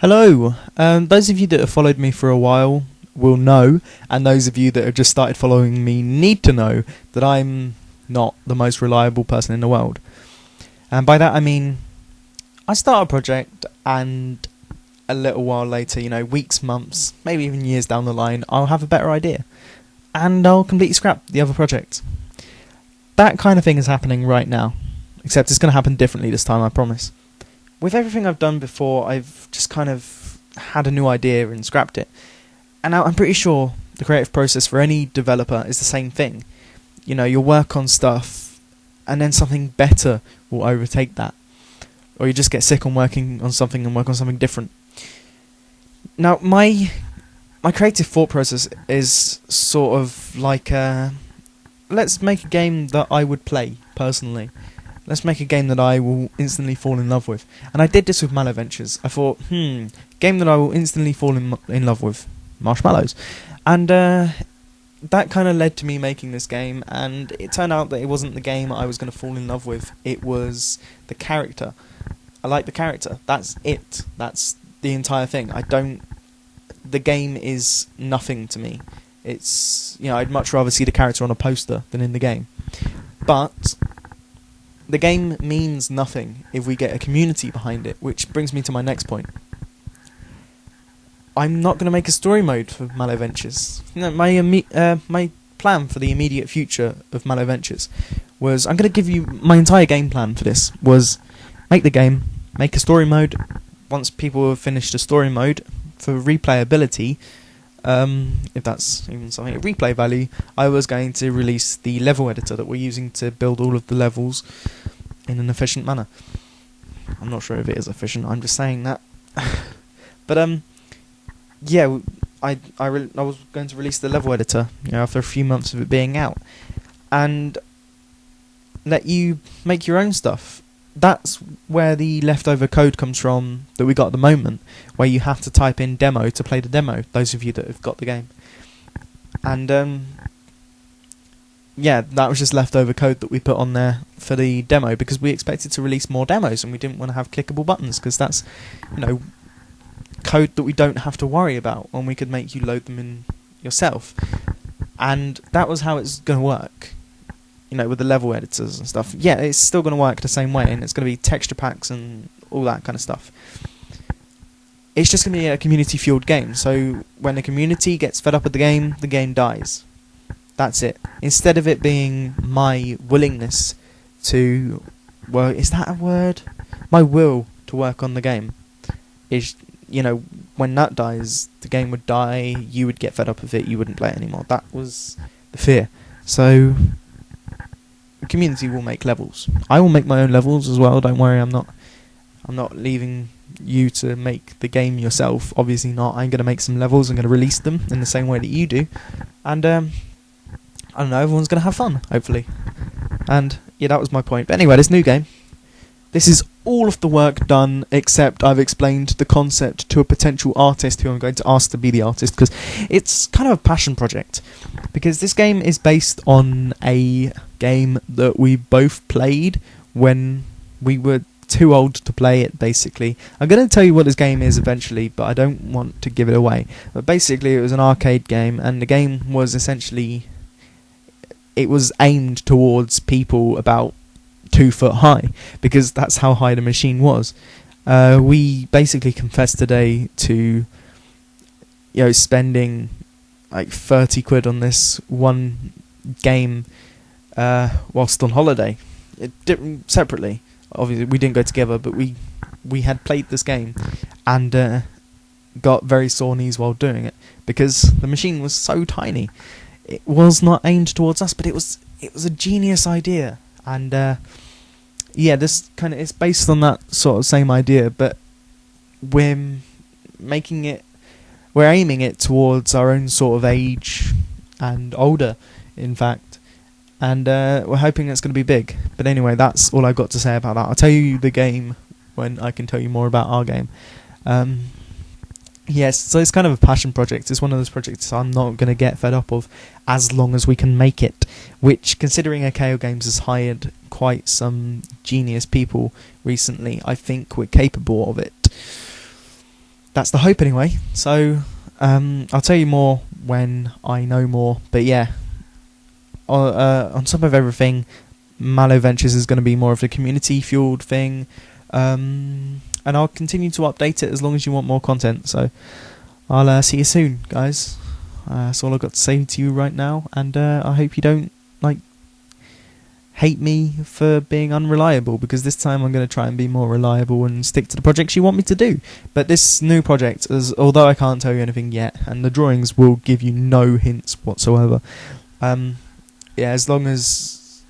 Hello. Those of you that have followed me for a while will know, and those of you that have just started following me need to know that I'm not the most reliable person in the world. And by that I mean, I start a project and a little while later, weeks, months, maybe even years down the line, I'll have a better idea. And I'll completely scrap the other project. That kind of thing is happening right now. Except it's going to happen differently this time, I promise. With everything I've done before, I've just kind of had a new idea and scrapped it. And now I'm pretty sure the creative process for any developer is the same thing. You'll work on stuff, and then something better will overtake that. Or you just get sick on working on something and work on something different. Now, my creative thought process is sort of like, let's make a game that I would play, personally. Let's make a game that I will instantly fall in love with. And I did this with Mallowventures. I thought, game that I will instantly fall in love with. Marshmallows. And that kind of led to me making this game, and it turned out that it wasn't the game I was going to fall in love with. It was the character. I like the character. That's it. That's the entire thing. The game is nothing to me. It's, I'd much rather see the character on a poster than in the game. But the game means nothing if we get a community behind it, which brings me to my next point. I'm not going to make a story mode for Mallowventures. My plan for the immediate future of Mallowventures was, I'm going to give you my entire game plan for this, was make the game, make a story mode. Once people have finished the story mode, for replayability, if that's even something, replay value, I was going to release the level editor that we're using to build all of the levels in an efficient manner. I'm not sure if it is efficient, I'm just saying that. But yeah, I was going to release the level editor, after a few months of it being out, and let you make your own stuff. That's where the leftover code comes from that we got at the moment, where you have to type in demo to play the demo, those of you that have got the game. And yeah, that was just leftover code that we put on there for the demo, because we expected to release more demos and we didn't want to have clickable buttons, because that's, code that we don't have to worry about, when we could make you load them in yourself. And that was how it's going to work. With the level editors and stuff. Yeah, it's still going to work the same way, and it's going to be texture packs and all that kind of stuff. It's just going to be a community-fueled game, so when the community gets fed up with the game dies. That's it. Instead of it being my willingness to... well, is that a word? My will to work on the game. Is, when that dies, the game would die, you would get fed up with it, you wouldn't play it anymore. That was the fear. So... the community will make levels. I will make my own levels as well. Don't worry, I'm not leaving you to make the game yourself. Obviously not. I'm going to make some levels. I'm going to release them in the same way that you do, and I don't know. Everyone's going to have fun, hopefully. And yeah, that was my point. But anyway, this new game. This is all of the work done, except I've explained the concept to a potential artist who I'm going to ask to be the artist, because it's kind of a passion project. Because this game is based on a game that we both played when we were too old to play it, basically. I'm going to tell you what this game is eventually, but I don't want to give it away. But basically, it was an arcade game, and the game was essentially... it was aimed towards people about 2 foot high, because that's how high the machine was. We basically confessed today to spending like 30 quid on this one game whilst on holiday. Separately, obviously we didn't go together, but we had played this game and got very sore knees while doing it, because the machine was so tiny. It was not aimed towards us, but it was a genius idea. And yeah, this kind of is based on that sort of same idea, but we're aiming it towards our own sort of age and older, in fact, and we're hoping it's going to be big. But anyway, that's all I've got to say about that. I'll tell you the game when I can tell you more about our game. Yes, so it's kind of a passion project. It's one of those projects I'm not going to get fed up of as long as we can make it, which, considering AKO Games has hired quite some genius people recently, I think we're capable of it. that's the hope anyway. So I'll tell you more when I know more. But yeah, on top of everything, Mallowventures is going to be more of a community-fueled thing. And I'll continue to update it as long as you want more content. So I'll see you soon, guys. That's all I've got to say to you right now. And I hope you don't hate me for being unreliable, because this time I'm going to try and be more reliable and stick to the projects you want me to do. But this new project, although I can't tell you anything yet, and the drawings will give you no hints whatsoever, as long as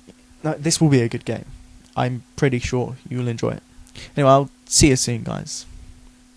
this will be a good game, I'm pretty sure you'll enjoy it. Anyway, I'll see you soon, guys.